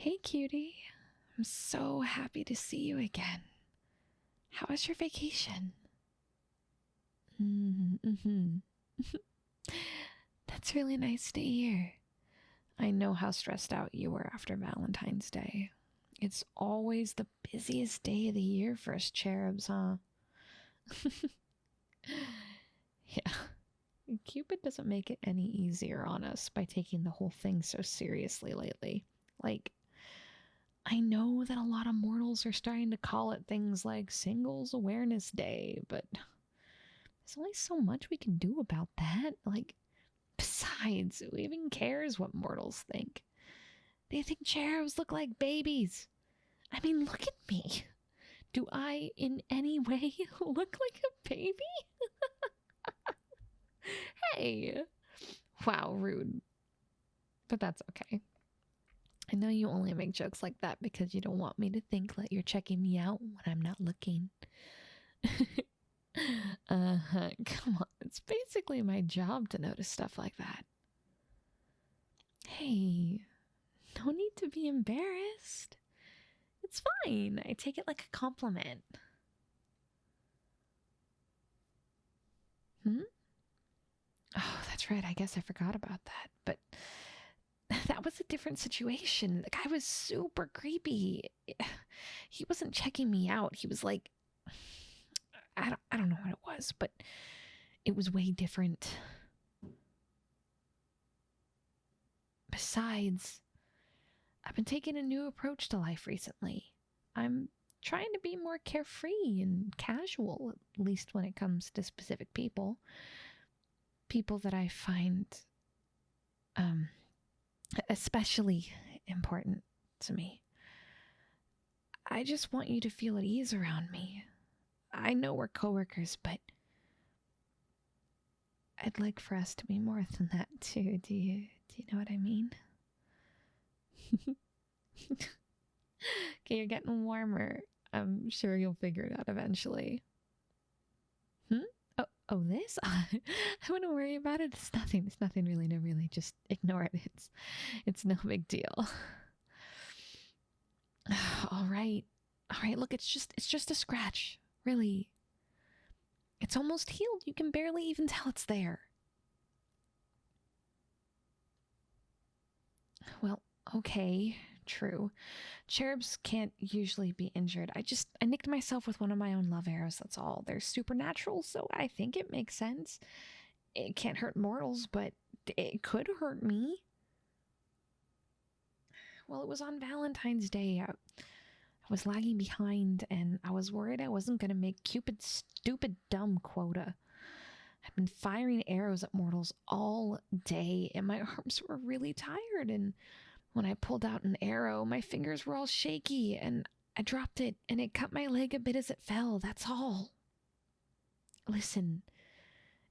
Hey, cutie. I'm so happy to see you again. How was your vacation? Mm-hmm. That's really nice to hear. I know how stressed out you were after Valentine's Day. It's always the busiest day of the year for us cherubs, huh? Yeah. Cupid doesn't make it any easier on us by taking the whole thing so seriously lately. Like, I know that a lot of mortals are starting to call it things like Singles Awareness Day, but there's only so much we can do about that. Like, besides, who even cares what mortals think? They think cherubs look like babies. I mean, look at me. Do I in any way look like a baby? Hey. Wow, rude. But that's okay. I know you only make jokes like that because you don't want me to think that you're checking me out when I'm not looking. Come on. It's basically my job to notice stuff like that. Hey, no need to be embarrassed. It's fine. I take it like a compliment. Oh, that's right. I guess I forgot about that. But that was a different situation. The guy was super creepy. He wasn't checking me out. He was like, I don't know what it was, but it was way different. Besides, I've been taking a new approach to life recently. I'm trying to be more carefree and casual, at least when it comes to specific people. People that I find especially important to me. I just want you to feel at ease around me. I know we're coworkers, but I'd like for us to be more than that too. Do you know what I mean? Okay, you're getting warmer. I'm sure you'll figure it out eventually. Oh, this? I wouldn't worry about it. It's nothing. It's nothing really. No, really. Just ignore it. It's no big deal. All right. All right. Look, it's just a scratch. Really. It's almost healed. You can barely even tell it's there. Well, okay. True. Cherubs can't usually be injured. I nicked myself with one of my own love arrows, that's all. They're supernatural, so I think it makes sense. It can't hurt mortals, but it could hurt me. Well, it was on Valentine's Day. I was lagging behind, and I was worried I wasn't going to make Cupid's stupid, dumb quota. I'd been firing arrows at mortals all day, and my arms were really tired, and when I pulled out an arrow, my fingers were all shaky, and I dropped it, and it cut my leg a bit as it fell. That's all. Listen,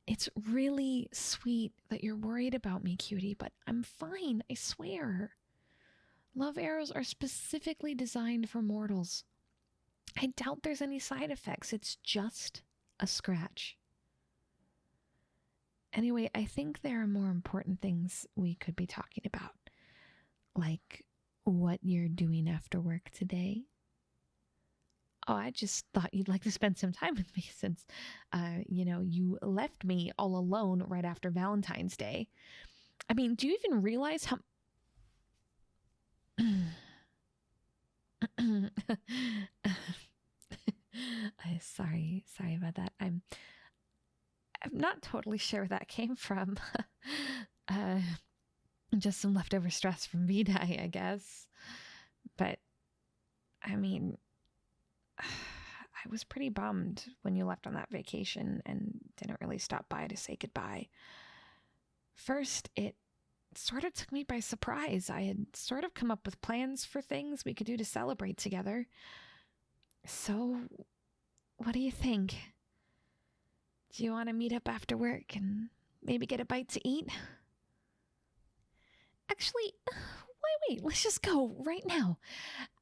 it's really sweet that you're worried about me, cutie, but I'm fine, I swear. Love arrows are specifically designed for mortals. I doubt there's any side effects. It's just a scratch. Anyway, I think there are more important things we could be talking about. Like what you're doing after work today. Oh, I just thought you'd like to spend some time with me since, you left me all alone right after Valentine's Day. I mean, do you even realize how... Sorry about that. I'm not totally sure where that came from. Just some leftover stress from V-Day, I guess. But, I mean, I was pretty bummed when you left on that vacation and didn't really stop by to say goodbye. First, it sort of took me by surprise. I had sort of come up with plans for things we could do to celebrate together. So, what do you think? Do you want to meet up after work and maybe get a bite to eat? Actually, why wait? Let's just go right now.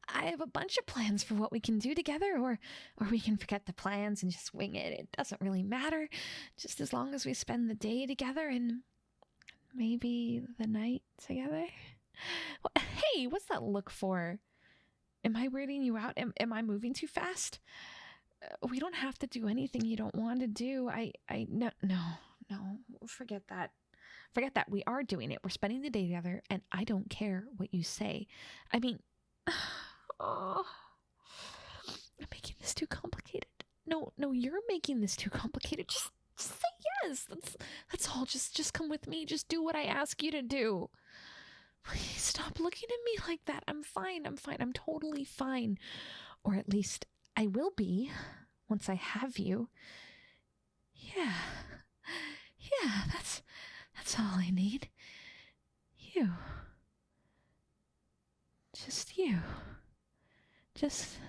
I have a bunch of plans for what we can do together, or we can forget the plans and just wing it. It doesn't really matter, just as long as we spend the day together and maybe the night together. Well, Hey, what's that look for? Am I weirding you out? Am I moving too fast? We don't have to do anything you don't want to do. No, forget that. Forget that. We are doing it. We're spending the day together, and I don't care what you say. I mean, oh, I'm making this too complicated. No, you're making this too complicated. Just say yes. That's all. Just come with me. Just do what I ask you to do. Please stop looking at me like that. I'm fine. I'm totally fine. Or at least I will be once I have you. Yeah, that's all I need. You. Just you. Just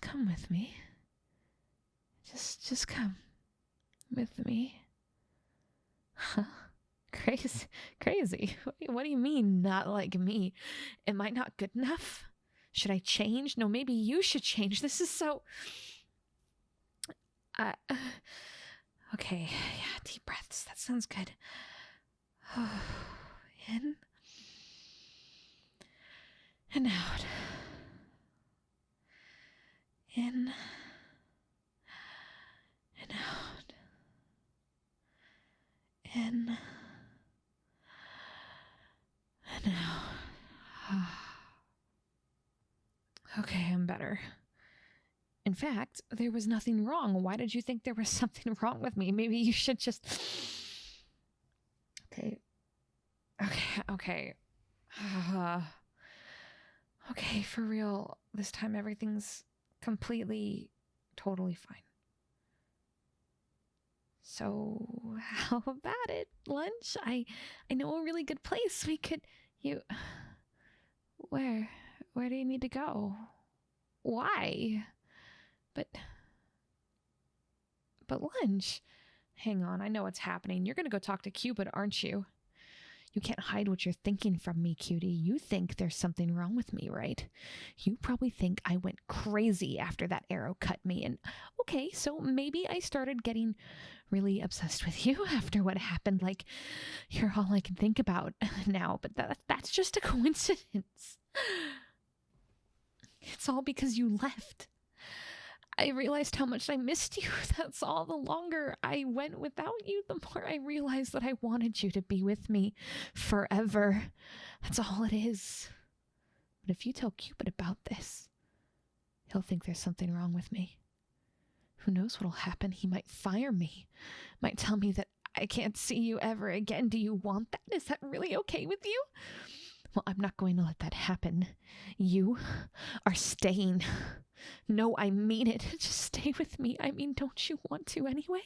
come with me. Just come with me. Huh? Crazy. What do you mean, not like me? Am I not good enough? Should I change? No, maybe you should change. This is so... okay, yeah, deep breaths. That sounds good. In and out. In and out. In and out. Okay, I'm better. In fact, there was nothing wrong. Why did you think there was something wrong with me? Maybe you should just... Okay. Okay, for real. This time everything's completely, totally fine. So, how about it? Lunch? I know a really good place. We could... Where do you need to go? Why? But lunch. Hang on, I know what's happening. You're gonna go talk to Cupid, aren't you? You can't hide what you're thinking from me, cutie. You think there's something wrong with me, right? You probably think I went crazy after that arrow cut me. And okay, so maybe I started getting really obsessed with you after what happened. Like, you're all I can think about now. But that's just a coincidence. It's all because you left. I realized how much I missed you. That's all. The longer I went without you, the more I realized that I wanted you to be with me forever. That's all it is. But if you tell Cupid about this, he'll think there's something wrong with me. Who knows what'll happen? He might fire me. Might tell me that I can't see you ever again. Do you want that? Is that really okay with you? Well, I'm not going to let that happen. You are staying. No, I mean it. Just stay with me. I mean, don't you want to anyway?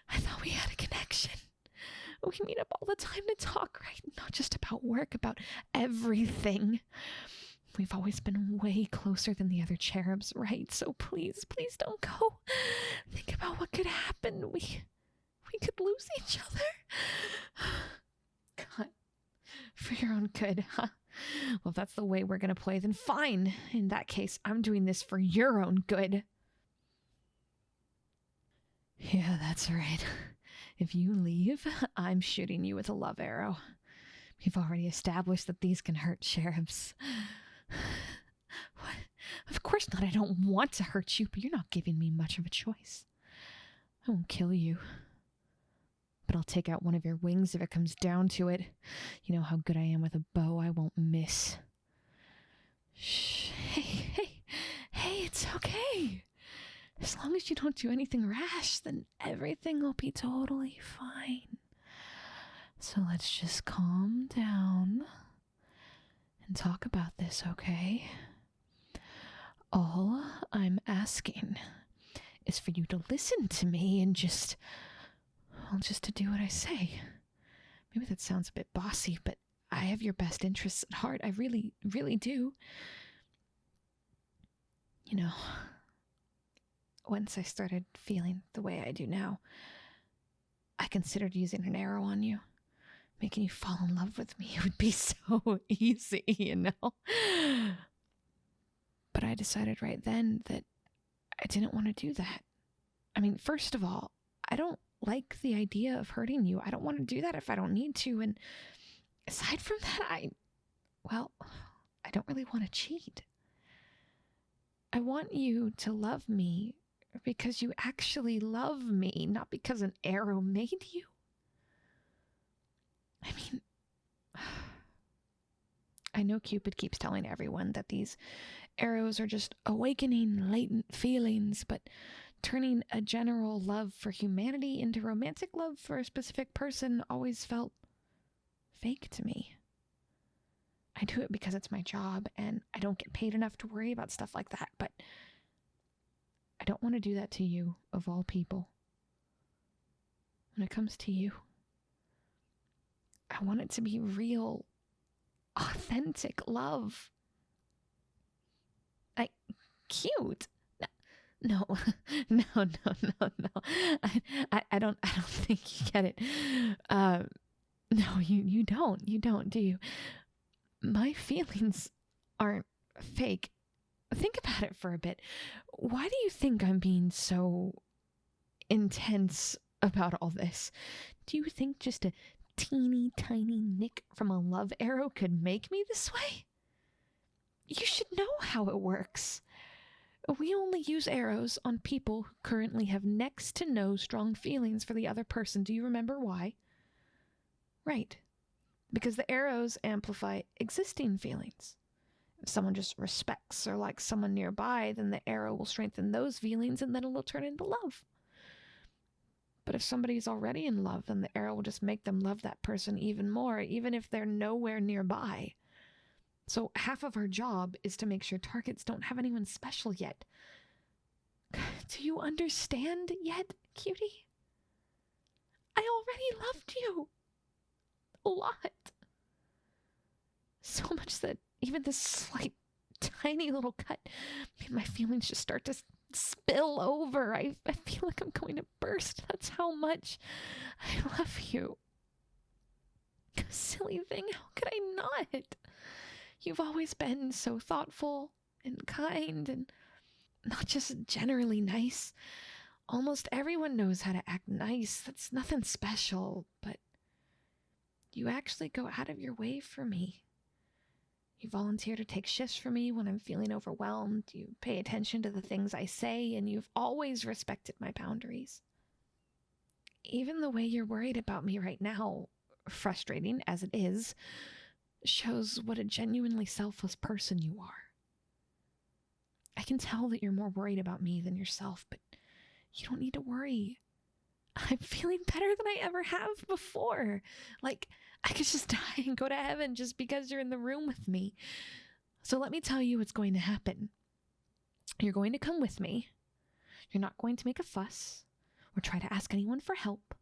I thought we had a connection. We meet up all the time to talk, right? Not just about work, about everything. We've always been way closer than the other cherubs, right? So please don't go. Think about what could happen. We could lose each other. God. For your own good, huh? Well, if that's the way we're gonna play, then fine. In that case, I'm doing this for your own good. Yeah, that's right. If you leave, I'm shooting you with a love arrow. We've already established that these can hurt cherubs. What? Of course not. I don't want to hurt you, but you're not giving me much of a choice. I won't kill you. But I'll take out one of your wings if it comes down to it. You know how good I am with a bow. I won't miss. Shh. Hey, it's okay. As long as you don't do anything rash, then everything will be totally fine. So let's just calm down and talk about this, okay? All I'm asking is for you to listen to me and just to do what I say. Maybe that sounds a bit bossy, but I have your best interests at heart. I really, really do. You know, once I started feeling the way I do now, I considered using an arrow on you, making you fall in love with me. It would be so easy, you know? But I decided right then that I didn't want to do that. I mean, first of all, I don't like the idea of hurting you. I don't want to do that if I don't need to. And aside from that, well, I don't really want to cheat. I want you to love me because you actually love me, not because an arrow made you. I mean, I know Cupid keeps telling everyone that these arrows are just awakening latent feelings, but turning a general love for humanity into romantic love for a specific person always felt fake to me. I do it because it's my job and I don't get paid enough to worry about stuff like that, but I don't want to do that to you, of all people. When it comes to you, I want it to be real, authentic love. Cute. No, no, no, no, no. I don't think you get it. No, you don't, do you? My feelings aren't fake. Think about it for a bit. Why do you think I'm being so intense about all this? Do you think just a teeny tiny nick from a love arrow could make me this way? You should know how it works. We only use arrows on people who currently have next to no strong feelings for the other person. Do you remember why? Right. Because the arrows amplify existing feelings. If someone just respects or likes someone nearby, then the arrow will strengthen those feelings and then it'll turn into love. But if somebody's already in love, then the arrow will just make them love that person even more, even if they're nowhere nearby. So half of our job is to make sure targets don't have anyone special yet. Do you understand yet, cutie? I already loved you. A lot. So much that even this slight, tiny little cut made my feelings just start to spill over. I feel like I'm going to burst. That's how much I love you. Silly thing, how could I not? You've always been so thoughtful and kind and not just generally nice. Almost everyone knows how to act nice. That's nothing special, but you actually go out of your way for me. You volunteer to take shifts for me when I'm feeling overwhelmed. You pay attention to the things I say, and you've always respected my boundaries. Even the way you're worried about me right now, frustrating as it is, shows what a genuinely selfless person you are. I can tell that you're more worried about me than yourself, but you don't need to worry. I'm feeling better than I ever have before. Like, I could just die and go to heaven just because you're in the room with me. So let me tell you what's going to happen. You're going to come with me. You're not going to make a fuss or try to ask anyone for help.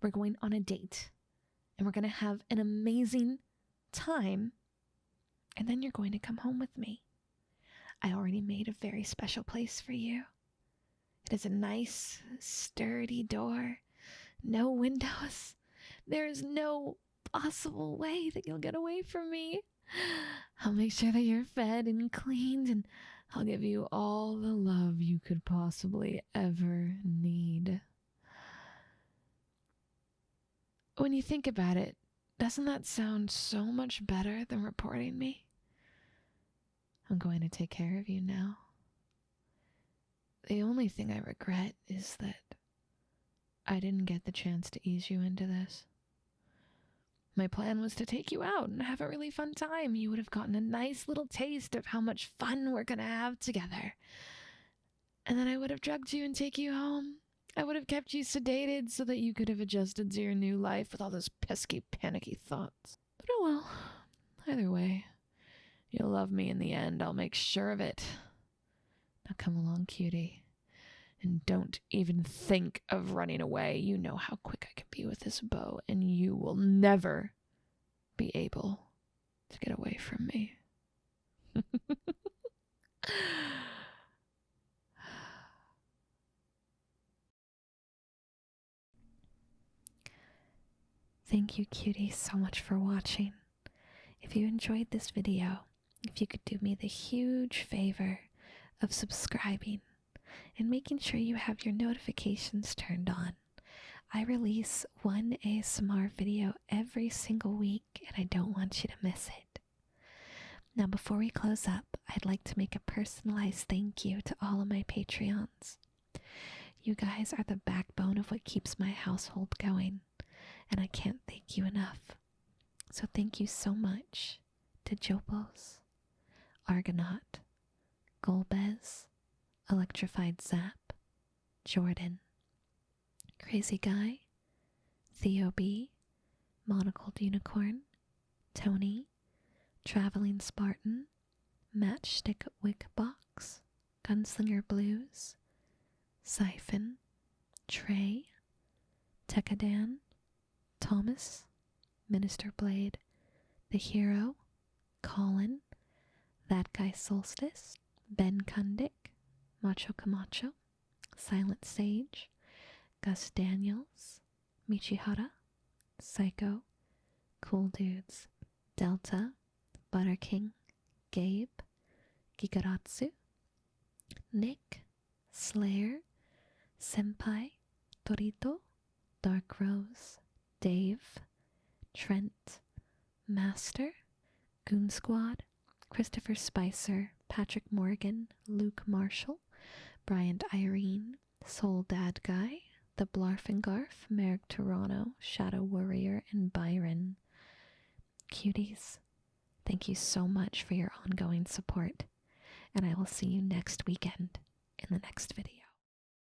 We're going on a date, and we're going to have an amazing time, and then you're going to come home with me. I already made a very special place for you. It is a nice, sturdy door, no windows. There is no possible way that you'll get away from me. I'll make sure that you're fed and cleaned, and I'll give you all the love you could possibly ever need. When you think about it, doesn't that sound so much better than reporting me? I'm going to take care of you now. The only thing I regret is that I didn't get the chance to ease you into this. My plan was to take you out and have a really fun time. You would have gotten a nice little taste of how much fun we're going to have together. And then I would have drugged you and taken you home. I would have kept you sedated so that you could have adjusted to your new life with all those pesky, panicky thoughts. But oh well, either way, you'll love me in the end. I'll make sure of it. Now come along, cutie. And don't even think of running away. You know how quick I can be with this bow, and you will never be able to get away from me. Thank you, cutie, so much for watching. If you enjoyed this video, if you could do me the huge favor of subscribing and making sure you have your notifications turned on. I release one ASMR video every single week, and I don't want you to miss it. Now, before we close up, I'd like to make a personalized thank you to all of my Patreons. You guys are the backbone of what keeps my household going, and I can't thank you enough. So thank you so much to Jopos, Argonaut, Golbez, Electrified Zap, Jordan, Crazy Guy, Theo B, Monocled Unicorn, Tony, Traveling Spartan, Matchstick Wick Box, Gunslinger Blues, Siphon, Trey, Tekadan, Thomas, Minister Blade, The Hero, Colin, That Guy Solstice, Ben Kundick, Macho Camacho, Silent Sage, Gus Daniels, Michihara, Psycho, Cool Dudes, Delta, Butter King, Gabe, Gigaratsu, Nick, Slayer, Senpai, Torito, Dark Rose, Dave, Trent, Master, Goon Squad, Christopher Spicer, Patrick Morgan, Luke Marshall, Bryant Irene, Soul Dad Guy, The Blarf and Garf, Merrick Toronto, Shadow Warrior, and Byron. Cuties, thank you so much for your ongoing support, and I will see you next weekend in the next video.